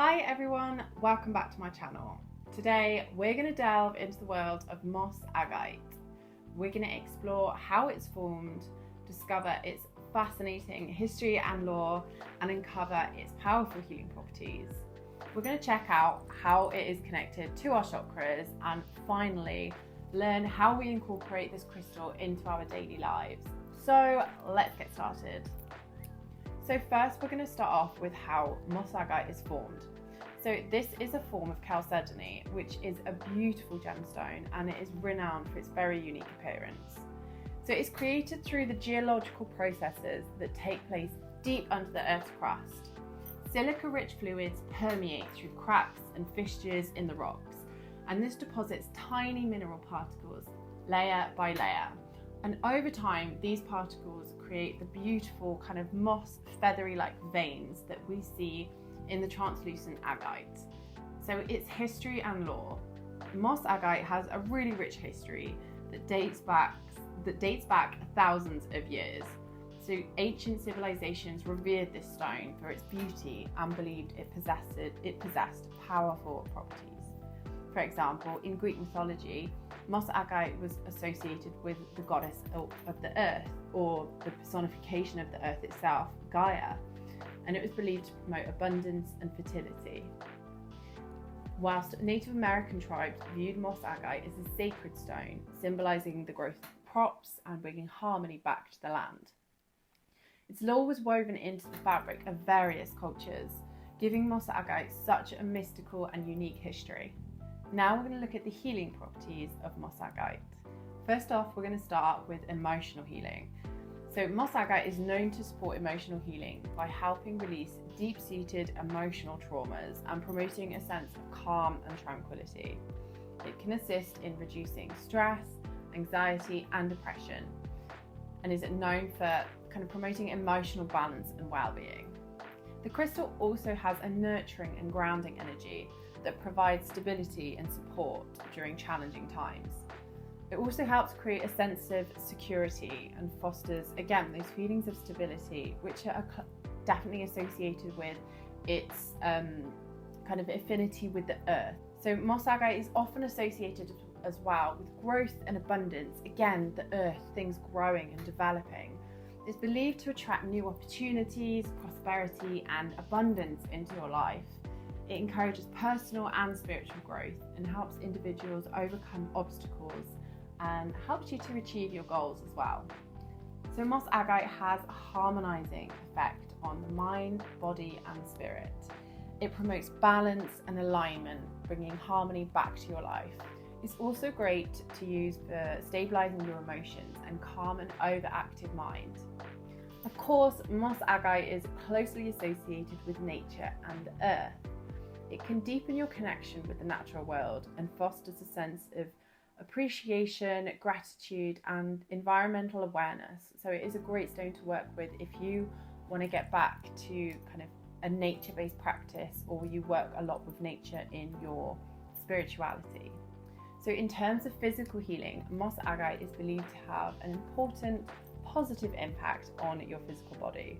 Hi everyone, welcome back to my channel. Today we're going to delve into the world of Moss Agate. We're going to explore how it's formed, discover its fascinating history and lore, and uncover its powerful healing properties. We're going to check out how it is connected to our chakras and finally learn how we incorporate this crystal into our daily lives. So let's get started. So first we're going to start off with how Moss Agate is formed. So this is a form of chalcedony, which is a beautiful gemstone and it is renowned for its very unique appearance. So it's created through the geological processes that take place deep under the Earth's crust. Silica-rich fluids permeate through cracks and fissures in the rocks, and this deposits tiny mineral particles layer by layer. And over time, these particles create the beautiful kind of moss feathery-like veins that we see in the translucent agate. So its history and lore. Moss agate has a really rich history that dates back thousands of years. So ancient civilizations revered this stone for its beauty and believed it possessed powerful properties. For example, in Greek mythology, Moss Agate was associated with the goddess of the earth, or the personification of the earth itself, Gaia, and it was believed to promote abundance and fertility. Whilst Native American tribes viewed Moss Agate as a sacred stone, symbolizing the growth of crops and bringing harmony back to the land. Its lore was woven into the fabric of various cultures, giving Moss Agate such a mystical and unique history. Now we're going to look at the healing properties of Moss Agate. First off, we're going to start with emotional healing. So Moss Agate is known to support emotional healing by helping release deep-seated emotional traumas and promoting a sense of calm and tranquility. It can assist in reducing stress, anxiety and depression, and is known for kind of promoting emotional balance and well-being. The crystal also has a nurturing and grounding energy that provides stability and support during challenging times. It also helps create a sense of security and fosters, again, those feelings of stability, which are definitely associated with its kind of affinity with the earth. So Moss Agate is often associated as well with growth and abundance. Again, the earth, things growing and developing. It's believed to attract new opportunities, prosperity and abundance into your life. It encourages personal and spiritual growth and helps individuals overcome obstacles and helps you to achieve your goals as well. So Moss Agate has a harmonizing effect on the mind, body and spirit. It promotes balance and alignment, bringing harmony back to your life. It's also great to use for stabilizing your emotions and calm an overactive mind. Of course, Moss Agate is closely associated with nature and the earth. It can deepen your connection with the natural world and fosters a sense of appreciation, gratitude and environmental awareness. So it is a great stone to work with if you want to get back to kind of a nature-based practice, or you work a lot with nature in your spirituality. So in terms of physical healing, Moss Agate is believed to have an important positive impact on your physical body.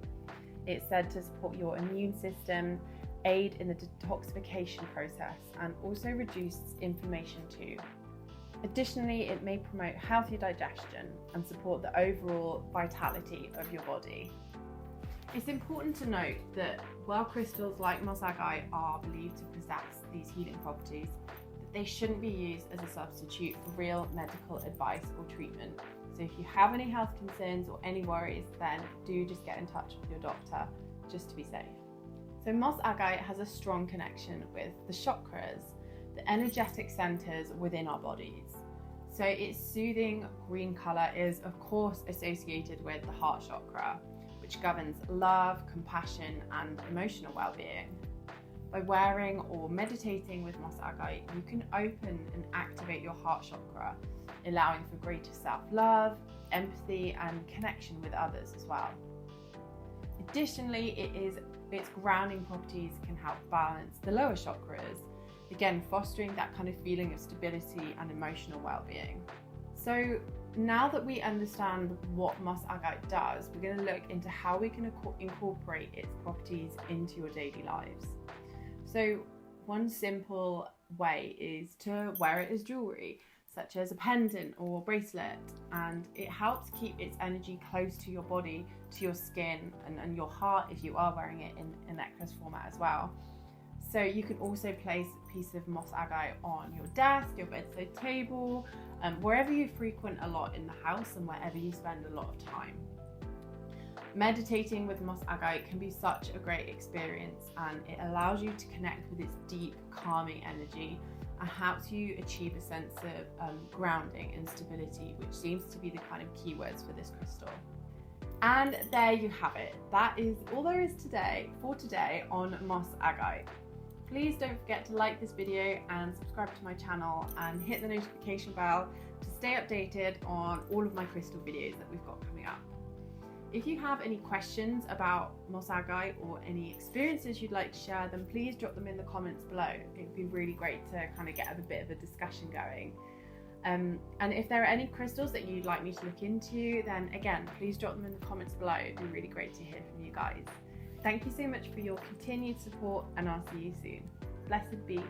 It's said to support your immune system, aid in the detoxification process and also reduce inflammation too. Additionally, it may promote healthy digestion and support the overall vitality of your body. It's important to note that while crystals like Moss Agate are believed to possess these healing properties, that they shouldn't be used as a substitute for real medical advice or treatment. So if you have any health concerns or any worries, then do just get in touch with your doctor just to be safe. So Moss Agate has a strong connection with the chakras, the energetic centers within our bodies. So its soothing green color is of course associated with the heart chakra, which governs love, compassion and emotional well-being. By wearing or meditating with Moss Agate, you can open and activate your heart chakra, allowing for greater self-love, empathy and connection with others as well. Additionally, its grounding properties can help balance the lower chakras, again fostering that kind of feeling of stability and emotional well-being. So now that we understand what Moss Agate does, we're going to look into how we can incorporate its properties into your daily lives. So one simple way is to wear it as jewellery, such as a pendant or bracelet, and it helps keep its energy close to your body, to your skin and your heart if you are wearing it in a necklace format as well. So you can also place a piece of moss agate on your desk, your bedside table, wherever you frequent a lot in the house and wherever you spend a lot of time. Meditating with moss agate can be such a great experience, and it allows you to connect with its deep, calming energy and helps you achieve a sense of grounding and stability, which seems to be the kind of keywords for this crystal. And there you have it. That is all there is for today on moss agate. Please don't forget to like this video and subscribe to my channel and hit the notification bell to stay updated on all of my crystal videos that we've got coming up. If you have any questions about moss agate or any experiences you'd like to share, then please drop them in the comments below. It would be really great to kind of get a bit of a discussion going. And if there are any crystals that you'd like me to look into, then again, please drop them in the comments below. It'd be really great to hear from you guys. Thank you so much for your continued support, and I'll see you soon. Blessed be.